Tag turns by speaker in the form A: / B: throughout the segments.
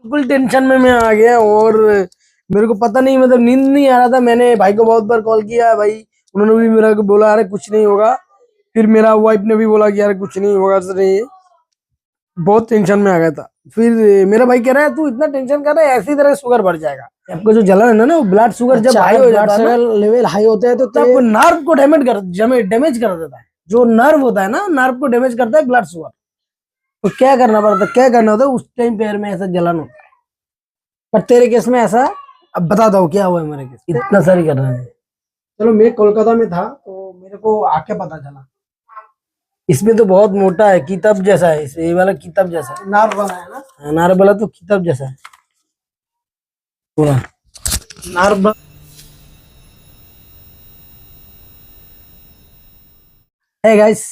A: बिल्कुल टेंशन में मैं आ गया और मेरे को पता नहीं, मतलब नींद नहीं आ रहा था। मैंने भाई को बहुत बार कॉल किया, भाई उन्होंने भी मेरा को बोला अरे कुछ नहीं होगा। फिर मेरा वाइफ ने भी बोला कि यार कुछ नहीं होगा सर। ये बहुत टेंशन में आ गया था। फिर मेरा भाई कह रहा है तू इतना टेंशन कर रहा है, ऐसी तरह शुगर बढ़ जाएगा। आपका जो जलन है ना, वो ब्लड शुगर जब हाई हो जाता है, लेवल हाई होता है तो आपको नर्व को डैमेज कर देता है। जो नर्व होता है ना, नर्व को डैमेज करता है ब्लड शुगर। तो क्या करना पड़ता है, क्या करना होता है उस टाइम पैर में ऐसा जलन होता है। पर तेरे केस में ऐसा, अब बता दो क्या हुआ है मेरे केस, इतना सारी कर रहे हैं। चलो मैं कोलकाता में था तो मेरे को आके पता चला। इसमें तो बहुत मोटा है, किताब जैसा है। ये वाला किताब जैसा है, नार वाला है ना। नार वाला तो किताब जैसा है पूरा नार। है गाइस,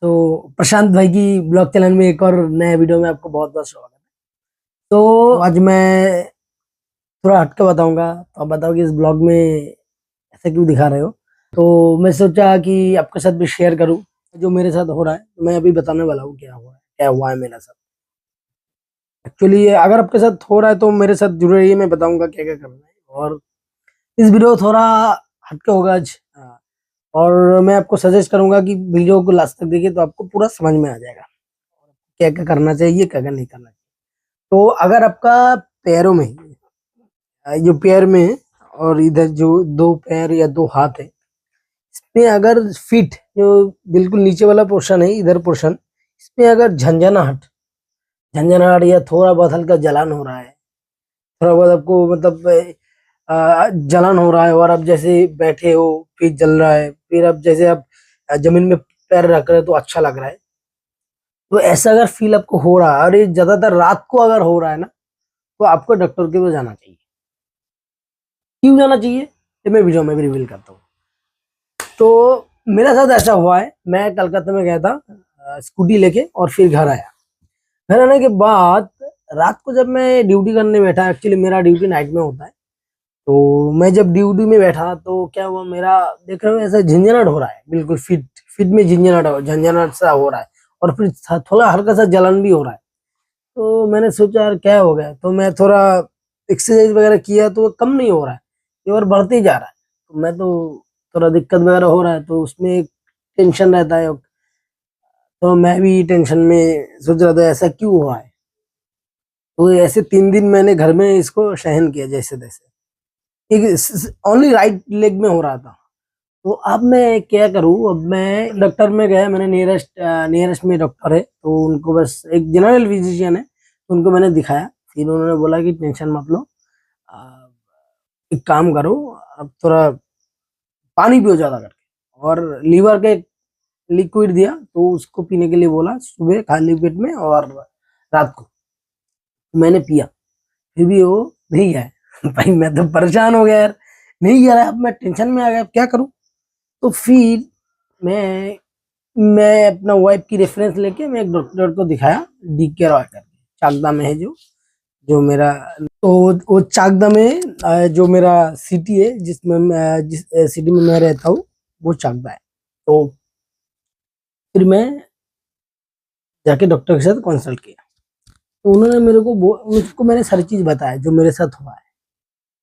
A: तो प्रशांत भाई की ब्लॉग चैनल में एक और नए वीडियो में आपको बहुत बहुत स्वागत है। तो आज मैं थोड़ा हटके बताऊंगा, तो आप बताओ कि इस ब्लॉग में ऐसा क्यों दिखा रहे हो। तो मैं सोचा कि आपके साथ भी शेयर करूं जो मेरे साथ हो रहा है। तो मैं अभी बताने वाला हूँ क्या हुआ है मेरे साथ। एक्चुअली अगर आपके साथ हो रहा है तो मेरे साथ जुड़े रहिए, मैं बताऊंगा क्या क्या करना है। और इस वीडियो थोड़ा हटके होगा आज। और मैं आपको सजेस्ट करूंगा कि वीडियो को लास्ट तक देखिए, तो आपको पूरा समझ में आ जाएगा क्या क्या करना चाहिए, क्या क्या नहीं करना चाहिए। तो अगर आपका पैरों में, जो पैर में है और इधर जो दो पैर या दो हाथ है, इसमें अगर फीट जो बिल्कुल नीचे वाला पोर्शन है, इधर पोर्शन, इसमें अगर झंझनाहट या थोड़ा बहुत हल्का जलन हो रहा है, थोड़ा बहुत आपको मतलब जलन हो रहा है, और आप जैसे बैठे हो फिर जल रहा है, फिर आप जैसे आप जमीन में पैर रख रहे हो तो अच्छा लग रहा है, तो ऐसा अगर फील आपको हो रहा है और ये ज्यादातर रात को अगर हो रहा है ना, तो आपको डॉक्टर के पास जाना चाहिए। क्यों जाना चाहिए ये मैं वीडियो में भी रिवील करता हूँ। तो मेरे साथ ऐसा हुआ है, मैं कलकत्ता में गया था स्कूटी लेके, और फिर घर आया। घर आने के बाद रात को जब मैं ड्यूटी करने बैठा, एक्चुअली मेरा ड्यूटी नाइट में होता है, तो मैं जब ड्यूटी में बैठा तो क्या हुआ, मेरा देख रहे हो ऐसा झंझनाहट हो रहा है, बिल्कुल फिट फिट में झंझनाहट सा हो रहा है, और फिर थोड़ा हल्का सा जलन भी हो रहा है। तो मैंने सोचा यार क्या हो गया, तो मैं थोड़ा एक्सरसाइज वगैरह किया तो वो कम नहीं हो रहा है, ये और बढ़ते ही जा रहा है। तो मैं तो थोड़ा दिक्कत वगैरह हो रहा है, तो उसमें एक टेंशन रहता है। तो मैं भी टेंशन में सोच रहा था ऐसा क्यों हो रहा है। तो ऐसे 3 दिन मैंने घर में इसको सहन किया जैसे तैसे। एक ओनली राइट लेग में हो रहा था। तो अब मैं क्या करूं, अब मैं डॉक्टर में गया, मैंने नियरेस्ट में डॉक्टर है, तो उनको बस एक जनरल फिजिशियन है, तो उनको मैंने दिखाया। फिर उन्होंने बोला कि टेंशन मत लो, आ, एक काम करो, अब थोड़ा पानी पियो ज्यादा करके, और लीवर के लिक्विड दिया तो उसको पीने के लिए बोला, सुबह खाली पेट में और रात को। मैंने पिया, फिर भी वो नहीं गया। भाई मैं तो परेशान हो गया यार, नहीं गया। अब मैं टेंशन में आ गया, क्या करूं। तो फिर मैं मैं अपना वाइफ की रेफरेंस लेके मैं एक डॉक्टर को दिखाया, DK रॉय करके, चाकदा में है जो जो मेरा। तो वो चाकदा में जो मेरा सिटी है, जिस सिटी में मैं रहता हूँ, वो चाकदा है। तो फिर मैं जाके डॉक्टर के साथ कंसल्ट किया, तो उन्होंने मेरे को उसको मैंने सारी चीज बताया जो मेरे साथ हुआ है।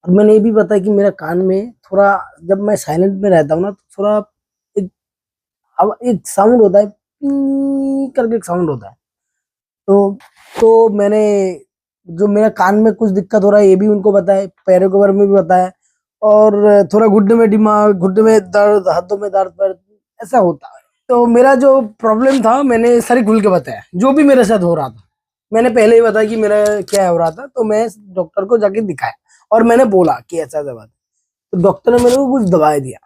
A: और मैंने ये भी बताया कि मेरा कान में थोड़ा, जब मैं साइलेंट में रहता हूँ ना, तो थोड़ा एक एक साउंड होता है, पी करके एक साउंड होता है। तो मैंने जो मेरा कान में कुछ दिक्कत हो रहा है ये भी उनको बताया, पैरों के बारे में भी बताया, और थोड़ा घुटने में दिमाग, घुटने में दर्द, हाथों में दर्द पर ऐसा होता है। तो मेरा जो प्रॉब्लम था मैंने सारी खुल के बताया, जो भी मेरे साथ हो रहा था मैंने पहले ही बताया कि मेरा क्या हो रहा था। तो मैं डॉक्टर को जाके दिखाया और मैंने बोला कि ऐसा दवा। तो डॉक्टर ने मेरे को कुछ दवाई दिया,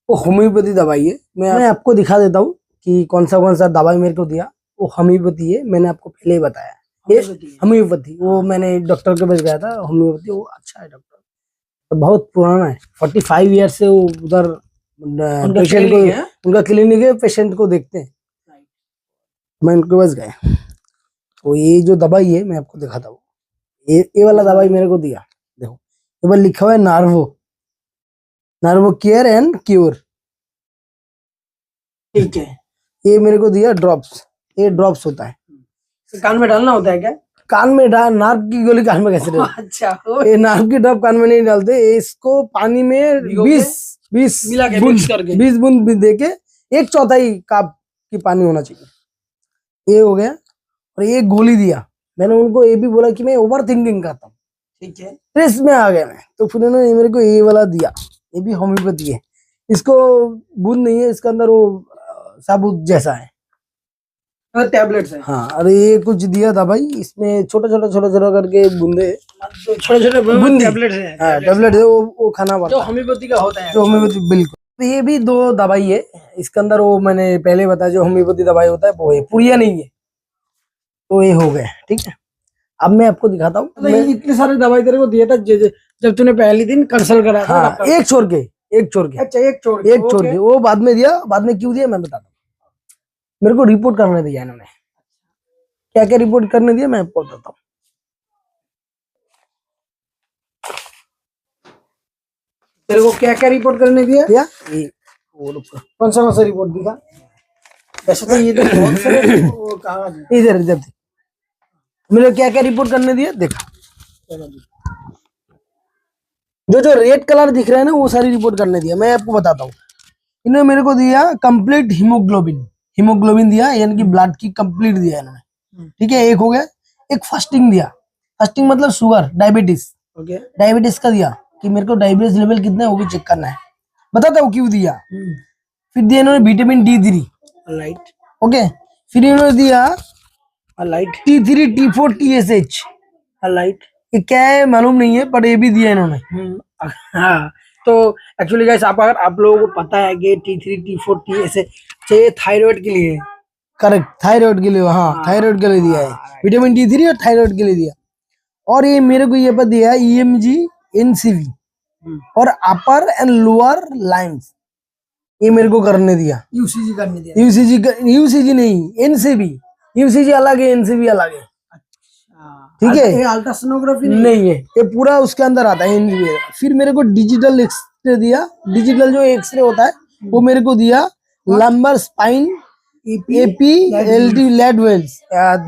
A: वो होम्योपैथी दवाई है। मैं आपको दिखा देता हूँ कि कौन सा दवाई मेरे को दिया। वो होम्योपैथी है, मैंने आपको पहले ही बताया, ये होम्योपैथी। वो मैंने डॉक्टर के पास गया था, होम्योपैथी वो अच्छा है डॉक्टर, तो बहुत पुराना है, 45 ईयर से वो उधर पेशेंट को, उनका क्लिनिक है, पेशेंट को देखते हैं। मैं उनके पास गया, तो ये जो दवाई है मैं आपको दिखाता हूँ। ये वाला दवाई मेरे को दिया, देखो ये पर लिखा हुआ है नार्वो केयर एंड क्योर। ठीक है, ये मेरे को दिया ड्रॉप्स। ये ड्रॉप्स होता है, कान में डालना होता है क्या? कान में नार्व की गोली कान में कैसे डालते?
B: अच्छा,
A: ये नार्व की ड्रॉप कान में नहीं डालते, इसको पानी में
B: भिगो के
A: 20
B: मिला के
A: बूंद
B: मिक्स करके
A: 20 बूंद भी दे के 1/4 कप की पानी होना चाहिए। ये हो गया। और ये गोली दिया, मैंने उनको ये भी बोला कि मैं ओवर थिंकिंग करता हूँ,
B: ठीक है।
A: स्ट्रेस में आ गया मैं, तो फिर उन्होंने मेरे को ये वाला दिया। ये भी होम्योपैथी है, इसको बूंद नहीं है, इसके अंदर वो साबुत जैसा है,
B: टैबलेट्स है।
A: हाँ। अरे ये कुछ दिया था भाई, इसमें छोटा छोटा करके बूंदे,
B: छोटे छोटे
A: बूंदी,
B: टैबलेट्स है।
A: हाँ टैबलेट है, वो खाना पड़ता
B: जो
A: है,
B: होम्योपैथी का होता है।
A: जो होम्योपैथी बिल्कुल। तो ये भी 2 दवाई है इसके अंदर, वो मैंने पहले बताया जो होम्योपैथी दवाई होता है वो है, पुड़िया नहीं है। तो ये हो गए, ठीक है। अब मैं आपको दिखाता हूँ।
B: मतलब इतने सारे दवाई तेरे को दिया था जब तूने पहली दिन कंसल्ट करा था?
A: हाँ, एक छोड़ के।
B: अच्छा, एक छोड़
A: के वो बाद में दिया, बाद में क्यों दिया मैं बताता हूँ। मेरे को रिपोर्ट करने दिया इन्होंने, क्या क्या रिपोर्ट करने दिया मैं आपको बताता हूँ।
B: तेरे को क्या क्या रिपोर्ट करने दिया?
A: क्या ये वो
B: कौन सा रिपोर्ट दिखा? वैसे तो ये तो बहुत सारे वो कागज है।
A: इधर देख, मेरे क्या क्या रिपोर्ट करने दिया देखा। जो रेड कलर दिख रहा है ना, वो सारी रिपोर्ट करने दिया। मैं आपको बताता हूँ, इन्होंने मेरे को दिया कंप्लीट हीमोग्लोबिन दिया, यानी कि ब्लड की कंप्लीट दिया इन्होंने, ठीक है। एक हो गया। एक फास्टिंग दिया, फास्टिंग मतलब शुगर, डायबिटीज,
B: ओके।
A: डायबिटीज का दिया कि मेरे को डायबिटीज लेवल कितना है वो भी चेक करना है, बताता हूँ क्यों दिया। फिर दिया इन्होंने विटामिन D3,
B: लाइट।
A: ओके। फिर इन्होंने दिया
B: light.
A: T3 T4 TSH,
B: light.
A: ये क्या है मालूम नहीं है, पर ये भी दिया इन्होंने।
B: हाँ, तो एक्चुअली गाइस अगर आप लोगों को पता है कि T3 T4 TSH ये थायराइड के लिए है।
A: करेक्ट, थायराइड के लिए, हाँ थायराइड के लिए दिया है विटामिन D3 और थायराइड के लिए दिया। और ये मेरे को ये पर दिया है EMG NCV और अपर एंड लोअर लाइन्स, ये मेरे को करने दिया।
B: यूसीजी करने दिया।
A: यूसीजी नहीं, NCV। यूसीजी अलग है, NCV अलग है, ठीक है।
B: ये अल्ट्रासोनोग्राफी
A: नहीं है, ये पूरा उसके अंदर आता है NCV। फिर मेरे को डिजिटल एक्सरे दिया, डिजिटल जो एक्सरे होता है वो मेरे को दिया। लंबर स्पाइन AP LT लेड वेल्स,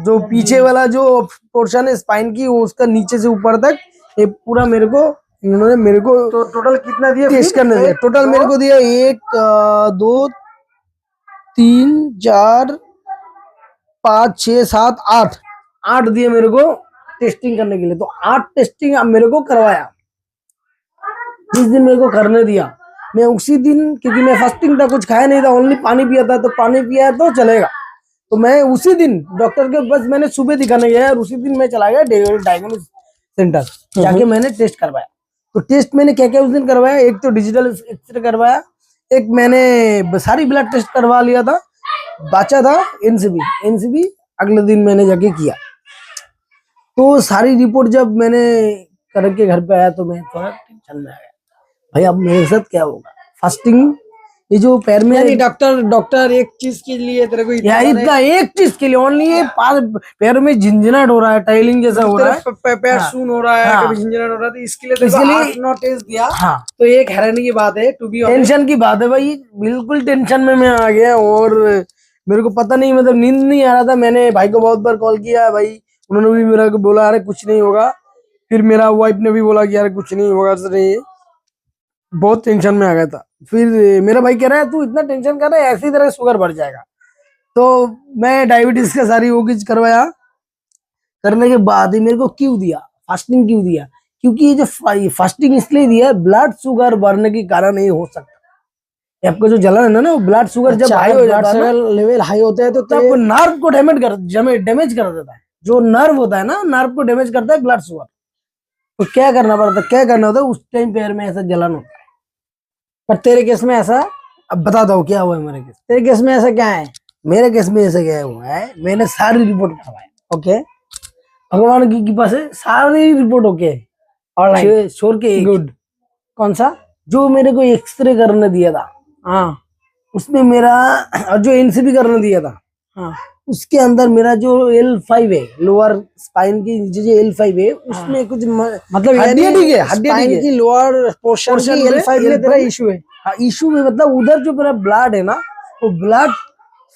A: जो पीछे वाला जो पोर्शन है स्पाइन की, उसका नीचे से ऊपर तक ये पूरा मेरे को इन्होंने मेरे को
B: तो टोटल कितना दिया
A: टेस्ट करने दिया। टोटल मेरे को दिया 1 2 3 4 5 6 7 8 दिए मेरे को टेस्टिंग करने के लिए। तो 8 टेस्टिंग अब मेरे को करवाया, जिस दिन मेरे को करने दिया मैं उसी दिन, क्योंकि मैं फास्टिंग था, कुछ खाया नहीं था, ओनली पानी पिया था, तो पानी पिया है तो चलेगा। तो मैं उसी दिन डॉक्टर के बस मैंने सुबह दिखाने गया और उसी दिन मैं चला गया डायग्नोस्टिक सेंटर, जाके मैंने टेस्ट करवाया। तो टेस्ट मैंने क्या क्या उस दिन करवाया, एक तो डिजिटल एक्सरे करवाया, एक मैंने सारी ब्लड टेस्ट करवा लिया था, बचा था एनसीबी अगले दिन मैंने जाके किया। तो सारी रिपोर्ट जब मैंने करके घर पे आया तो मैं थोड़ा टेंशन में आ गया, भाई अब मेरे साथ क्या होगा। फास्टिंग, ये जो पैर में,
B: यानी डॉक्टर एक चीज के लिए तेरे को
A: इतना एक चीज के लिए ओनली, ये पैर में झंझनाहट हो रहा है, टाइलिंग जैसा हो रहा है,
B: पैर सून हो रहा है, कभी झंझनाहट हो रहा है, तो इसके लिए 8-9 टेस्ट दिया।
A: हाँ,
B: तो एक हैरानी की बात है, टू बी
A: टेंशन की बात है भाई, बिल्कुल टेंशन में मैं आ गया। और मेरे को पता नहीं, मतलब नींद नहीं आ रहा था। मैंने भाई को बहुत बार कॉल किया भाई, उन्होंने भी मेरा को बोला अरे कुछ नहीं होगा। फिर मेरा वाइफ ने भी बोला कि यार कुछ नहीं होगा, नहीं, बहुत टेंशन में आ गया था। फिर मेरा भाई कह रहा है तू इतना टेंशन कर रहा है, ऐसी तरह शुगर बढ़ जाएगा। तो मैं डायबिटीज का सारी वो चीज करवाया, करने के बाद ही मेरे को क्यों दिया फास्टिंग, क्यों दिया, क्योंकि ये जो फास्टिंग इसलिए दिया, ब्लड शुगर बढ़ने के कारण ये हो सकता है। आपका जो जलन है ना, वो ब्लड शुगर जब हाई हो जाता है,
B: लेवल हाई होता है, तो
A: तब नर्व को डैमेज कर देता है। जो नर्व होता है ना, नर्व को डैमेज करता है ब्लड शुगर। तो क्या करना पड़ता है, क्या करना होता है, उस टाइम पैर में ऐसा जलन होता है।
B: पर तेरे केस में ऐसा,
A: अब बताता हूँ क्या हुआ है मेरे केस।
B: तेरे केस में ऐसा क्या है?
A: मेरे केस में ऐसा क्या हुआ है, मैंने सारी रिपोर्ट करवाया,
B: ओके,
A: भगवान की कृपा से सारी रिपोर्ट ओके, और छोड़ के
B: गुड। कौन सा?
A: जो मेरे को एक्सरे करने दिया था,
B: हाँ,
A: उसमें मेरा, और जो एनसीबी करने दिया था,
B: हाँ,
A: उसके अंदर मेरा जो L5 है, लोअर स्पाइन की नीचे जो L5 है, उसमें कुछ
B: मतलब
A: हड्डी ठीक है, हड्डी
B: की लोअर पोर्शन की L5 में तेरा इशू है।
A: हाँ, इशू में मतलब उधर जो मेरा ब्लड है ना, वो ब्लड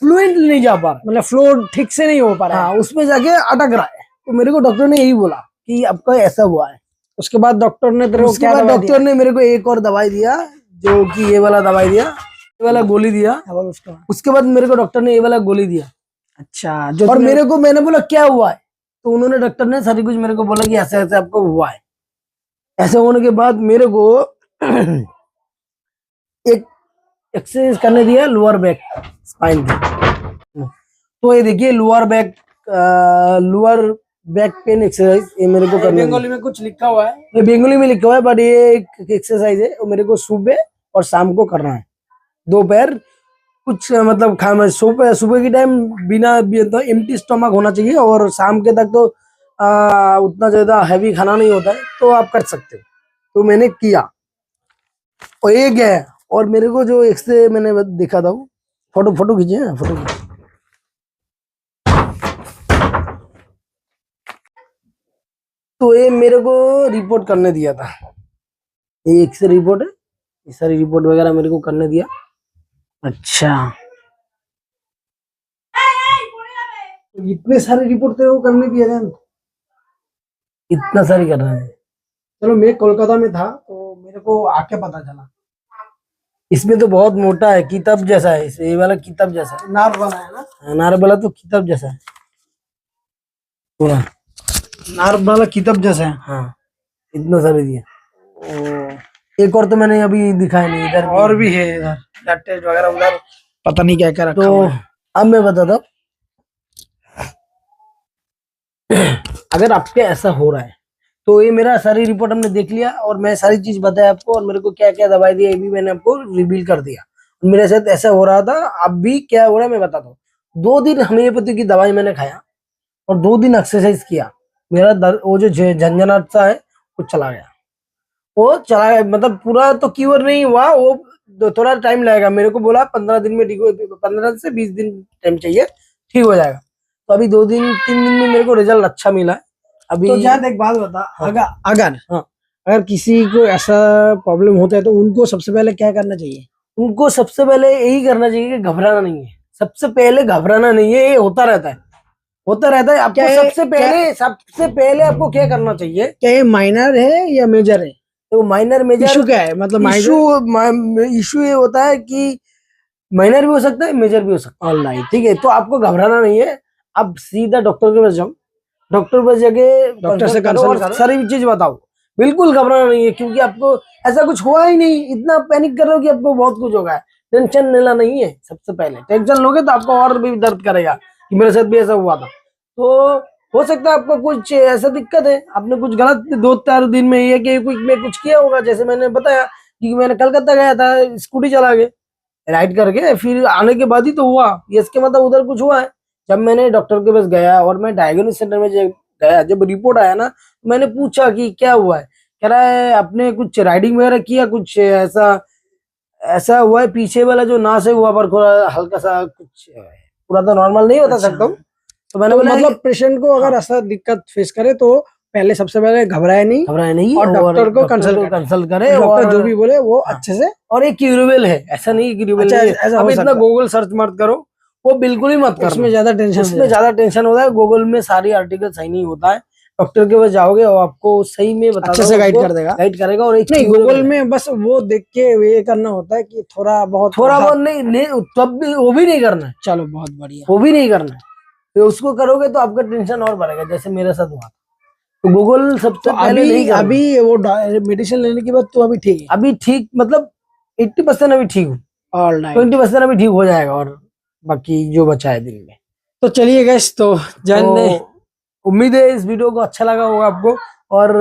A: फ्लुएंट नहीं जा पा रहा,
B: मतलब फ्लो ठीक से नहीं हो पा रहा है।
A: हाँ, उसमें जाके अटक रहा है, तो मेरे को डॉक्टर ने यही बोला कि आपका ऐसा हुआ है।
B: उसके बाद डॉक्टर ने तेरे को
A: उसके
B: क्या
A: बाद
B: दवाई
A: डॉक्टर ने मेरे को एक और दवाई दिया, जो कि ये वाला दवाई दिया, ये वाला गोली दिया।
B: दिया? और
A: उसके बाद मेरे को डॉक्टर ने ये वाला गोली दिया।
B: अच्छा, जो
A: और
B: तूने-
A: मेरे को, मैंने बोला क्या हुआ है, तो उन्होंने, डॉक्टर ने सारी कुछ मेरे को बोला कि ऐसे ऐसे आपको हुआ है। ऐसे होने के बाद मेरे को एक एक्सरसाइज करने दिया लोअर बैक स्पाइन की। तो ये देखिए लोअर बैक पेन एक्सरसाइज, ये मेरे को करना है।
B: बंगाली में कुछ लिखा हुआ है।
A: ये बंगाली में लिखा हुआ है, बट ये एक एक्सरसाइज है, वो मेरे को सुबह और शाम को करना है। दोपहर कुछ मतलब खाना, सुबह सुबह की टाइम बिना एम्प्टी स्टमक होना चाहिए, और शाम के तक तो उतना ज्यादा हैवी खाना नहीं होता है, तो आप कर सकते हो। तो मैंने किया, और ये क्या है, और मेरे को जो एक्सरे मैंने देखा था, वो फोटो फोटो खींचे ना, फोटो खींचे। तो ये मेरे को रिपोर्ट करने दिया था, ये एक्सरे रिपोर्ट है, ये सारी रिपोर्ट वगैरह मेरे को करने दिया।
B: अच्छा,
A: इतने सारे रिपोर्ट तेरे को करने दिया था, इतना सारी करना है।
B: चलो मैं कोलकाता में था तो मेरे को आके पता चला।
A: इसमें तो बहुत मोटा है, किताब जैसा है, ये वाला किताब जैसा है,
B: नार वाला है ना?
A: नार वाला तो किताब जैसा है पूरा।
B: नार वाला किताब जैसा है।
A: हाँ, इतना सारे दिया। एक और तो मैंने अभी दिखाया नहीं, इधर
B: और भी है इधर ब्लड टेस्ट वगैरह, उधर पता नहीं क्या क्या रखा
A: तो
B: हुआ है।
A: अब मैं बताता हूँ, अगर आपके ऐसा हो रहा है तो ये मेरा सारी रिपोर्ट हमने देख लिया, और मैं सारी चीज बताया आपको, और मेरे को क्या क्या दवाई दी ये भी मैंने आपको रिवील कर दिया। मेरे साथ ऐसा हो रहा था, अब भी क्या हो रहा है मैं बताता हूँ। 2 दिन होम्योपैथी की दवाई मैंने खाया, और 2 दिन एक्सरसाइज किया, मेरा वो जो झंझनाट सा है वो चला गया। वो चला गया मतलब पूरा तो क्योर नहीं हुआ, वो थोड़ा टाइम लगेगा। मेरे को बोला 15 दिन में ठीक हो, 15 से 20 दिन टाइम चाहिए, ठीक हो जाएगा। तो अभी 2 दिन 3 दिन में मेरे को रिजल्ट अच्छा मिला अभी।
B: तो जान एक बात बता,
A: हाँ।
B: अगर
A: हाँ।
B: अगर किसी को ऐसा प्रॉब्लम होता है तो उनको सबसे पहले क्या करना चाहिए?
A: उनको सबसे पहले यही करना चाहिए कि घबराना नहीं है, सबसे पहले घबराना नहीं है, ये होता रहता है, होता रहता है। आपको
B: क्या ये-
A: सबसे पहले आपको क्या करना चाहिए,
B: क्या ये माइनर है या मेजर है?
A: तो माइनर मेजर
B: इशू क्या है, मतलब
A: इशू ये होता है कि माइनर भी हो सकता है, मेजर भी हो सकता है।
B: ऑल राइट,
A: ठीक है, तो आपको घबराना नहीं है, आप सीधा डॉक्टर के पास जाओ, डॉक्टर पास जाके
B: डॉक्टर से
A: consult करो
B: कंसल्ट
A: और
B: करो।
A: सारी चीज बताओ। बिल्कुल घबराना नहीं है, क्योंकि आपको ऐसा कुछ हुआ ही नहीं, इतना पैनिक कर रहे हो कि आपको बहुत कुछ होगा। टेंशन लेना नहीं है, सबसे पहले टेंशन लोगे तो आपको और भी दर्द करेगा कि मेरे साथ भी ऐसा हुआ था। तो हो सकता है आपको कुछ ऐसा दिक्कत है, आपने कुछ गलत 2-4 दिन में ये कि कुछ में कुछ किया होगा, जैसे मैंने बताया कि मैंने कलकत्ता गया था, स्कूटी चला के राइड करके, फिर आने के बाद ही तो हुआ ये, इसके मतलब उधर कुछ हुआ है। जब मैंने डॉक्टर के पास गया और मैं डायग्नोसिस सेंटर में गया, जब रिपोर्ट आया ना, तो मैंने पूछा कि क्या हुआ है, कह रहा है आपने कुछ राइडिंग वगैरह किया, कुछ ऐसा ऐसा हुआ है, पीछे वाला जो नाश है वहां पर थोड़ा हल्का सा कुछ पूरा तो नॉर्मल नहीं बता
B: अच्छा।
A: सकता हूँ। तो मैंने
B: तो
A: बोला
B: मतलब पेशेंट को अगर
A: हाँ।
B: ऐसा दिक्कत फेस करे तो पहले सबसे पहले घबराए नहीं,
A: घबराए नहीं,
B: और डॉक्टर को
A: कंसल्ट करे,
B: डॉक्टर
A: और
B: जो भी बोले वो
A: हाँ।
B: अच्छे से।
A: और ये क्यूरेबल है, ऐसा नहीं क्यूरेबल
B: अच्छा,
A: नहीं है।
B: ऐसा
A: अब
B: हो
A: इतना
B: सकता है।
A: गूगल सर्च मत करो, वो बिल्कुल ही मत करना,
B: उसमें ज्यादा टेंशन
A: उसमें ज्यादा टेंशन होता है। गूगल में सारी आर्टिकल सही नहीं होता है, डॉक्टर के पास जाओगे और आपको सही में बता
B: अच्छे से गाइड कर देगा,
A: गाइड करेगा। और एक
B: नहीं
A: curable
B: गूगल
A: है।
B: में बस वो देख के ये करना होता है कि थोड़ा बहुत
A: नहीं, तब भी वो भी नहीं करना है,
B: चलो बहुत बढ़िया।
A: वो भी नहीं करना है। तो उसको करोगे तो आपका टेंशन और बढ़ेगा, जैसे मेरे साथ हुआ। तो गूगल सबसे
B: तो
A: पहले नहीं करना।
B: अभी वो मेडिसिन लेने के बाद तो अभी ठीक है?
A: अभी ठीक मतलब 80% अभी ठीक हूँ,
B: ऑल राइट।
A: 20% अभी ठीक हो जाएगा, और बाकी जो बचा है दिन में।
B: तो चलिए गैस, तो जानने
A: तो उम्मीद है इस वीडियो को अच्छा लगा होगा आपको, और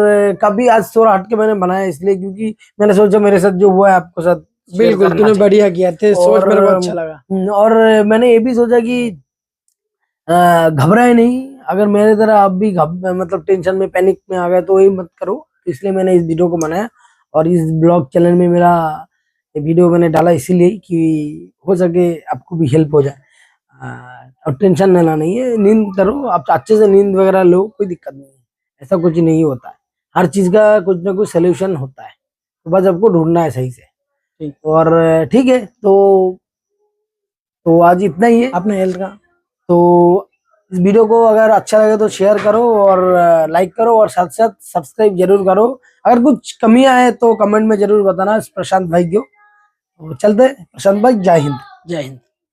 A: कभी आज थोड़ा हट के मैंने बनाया इसलिए क्योंकि मैंने सोचा मेरे साथ जो हुआ है आपको साथ share
B: बिल्कुल
A: करना
B: तूने
A: चाहिए।
B: बढ़िया किया थे, सोच
A: और
B: मेरे को अच्छा लगा।
A: और मैंने ये भी सोचा कि घबराए नहीं, अगर मेरे तरह आप भी मतलब टेंशन में पैनिक में आ गए तो ये मत करो। तो इसलिए मैंने इस वीडियो को बनाया, और इस ब्लॉग चैनल में मेरा ये वीडियो मैंने डाला इसीलिए कि हो सके आपको भी हेल्प हो जाए। और टेंशन लेना नहीं है, नींद करो, आप अच्छे से नींद वगैरह लो, कोई दिक्कत नहीं है, ऐसा कुछ नहीं होता है। हर चीज का कुछ ना कुछ सोल्यूशन होता है, तो बस आपको ढूंढना है सही से।
B: ठीक।
A: और ठीक है, तो आज इतना ही है।
B: अपने हेल्थ का
A: तो इस वीडियो को अगर अच्छा लगे तो शेयर करो और लाइक करो और साथ साथ सब्सक्राइब जरूर करो। अगर कुछ कमियां है तो कमेंट में जरूर बताना प्रशांत भाई को। तो चलते हैं, प्रशांत भाई, जय हिंद।
B: जय हिंद।